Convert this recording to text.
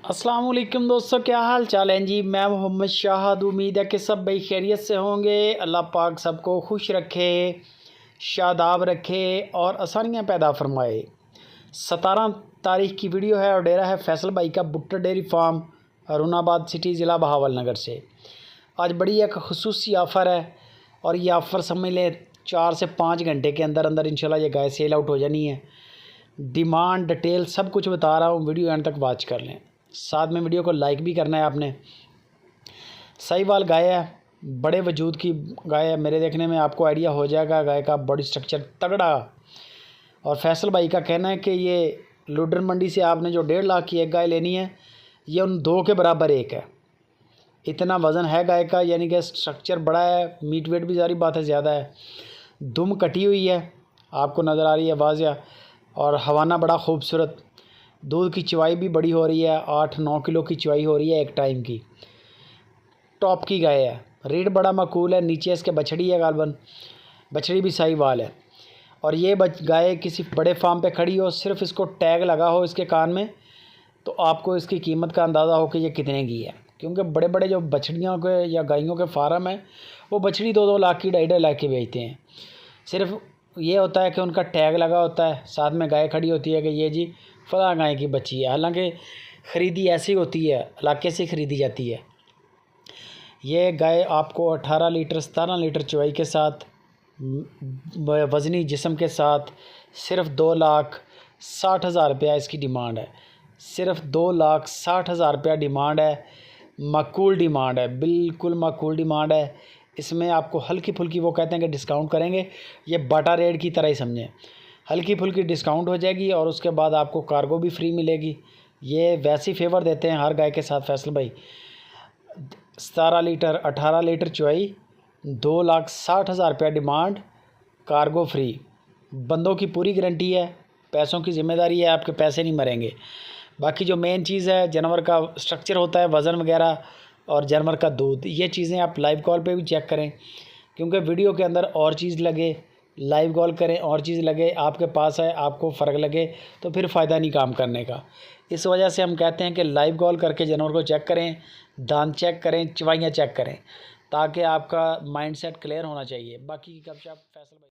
अस्सलाम वालेकुम दोस्तों, क्या हाल चाल है जी। मैं मोहम्मद शाहद। उम्मीद है कि सब भाई खैरियत से होंगे। अल्लाह पाक सबको खुश रखे, शादाब रखे और आसानियाँ पैदा फरमाए। 17 तारीख की वीडियो है और डेरा है फैसल भाई का भुट्टा डेयरी फार्म, अरुणाबाद सिटी ज़िला बहावल नगर से। आज बड़ी एक खुसूसी ऑफ़र है और ये ऑफ़र समझ लें 4 से 5 घंटे के अंदर अंदर इंशाल्लाह ये गाय सेल आउट हो जानी है। डिमांड डिटेल सब कुछ बता रहा हूँ, वीडियो एंड तक वॉच कर लें। साथ में वीडियो को लाइक भी करना है आपने। साहिवाल गाय है, बड़े वजूद की गाय है। मेरे देखने में आपको आइडिया हो जाएगा गाय का बॉडी स्ट्रक्चर तगड़ा। और फैसल भाई का कहना है कि ये लुडर मंडी से आपने जो 1.5 लाख की एक गाय लेनी है, ये उन 2 के बराबर एक है। इतना वज़न है गाय का, यानी कि स्ट्रक्चर बड़ा है, मीट वेट भी सारी बात है ज़्यादा है। दुम कटी हुई है, आपको नज़र आ रही है वाज़िया, और हवाना बड़ा खूबसूरत। दूध की चवाई भी बड़ी हो रही है, 8-9 किलो की चवाई हो रही है एक टाइम की। टॉप की गाय है, रेट बड़ा माकूल है। नीचे इसके बछड़ी है, गालबन बछड़ी भी साहिवाल है। और ये गाय किसी बड़े फार्म पे खड़ी हो, सिर्फ इसको टैग लगा हो इसके कान में, तो आपको इसकी कीमत का अंदाज़ा हो कि ये कितने की है। क्योंकि बड़े बड़े जो बछड़ियों के या गायों के फार्म हैं, वो बछड़ी 2-2 लाख की, 2.5 लाख की बेचते हैं। सिर्फ ये होता है कि उनका टैग लगा होता है, साथ में गाय खड़ी होती है कि ये जी फलां गाय की बच्ची है। हालांकि ख़रीदी ऐसी होती है, इलाके से ख़रीदी जाती है। ये गाय आपको 18 लीटर 17 लीटर चवाई के साथ, वज़नी जिस्म के साथ, सिर्फ 2,60,000 रुपया इसकी डिमांड है। सिर्फ 2,60,000 रुपया डिमांड है। माकूल डिमांड है, बिल्कुल माकूल डिमांड है। इसमें आपको हल्की फुल्की, वो कहते हैं कि डिस्काउंट करेंगे, ये बाटा रेट की तरह ही समझें। हल्की फुल्की डिस्काउंट हो जाएगी और उसके बाद आपको कार्गो भी फ्री मिलेगी। ये वैसी फेवर देते हैं हर गाय के साथ फैसल भाई। 17 लीटर 18 लीटर चवाई, 2,60,000 रुपया डिमांड, कार्गो फ्री। बंदों की पूरी गारंटी है, पैसों की ज़िम्मेदारी है, आपके पैसे नहीं मरेंगे। बाकी जो मेन चीज़ है, जानवर का स्ट्रक्चर होता है, वज़न वगैरह और जानवर का दूध, ये चीज़ें आप लाइव कॉल पे भी चेक करें। क्योंकि वीडियो के अंदर और चीज़ लगे, लाइव कॉल करें और चीज़ लगे, आपके पास है, आपको फ़र्क लगे, तो फिर फ़ायदा नहीं काम करने का। इस वजह से हम कहते हैं कि लाइव कॉल करके जानवर को चेक करें, दांत चेक करें, चवाइयाँ चेक करें, ताकि आपका माइंडसेट क्लियर होना चाहिए। बाकी गपशप फैसल भाई।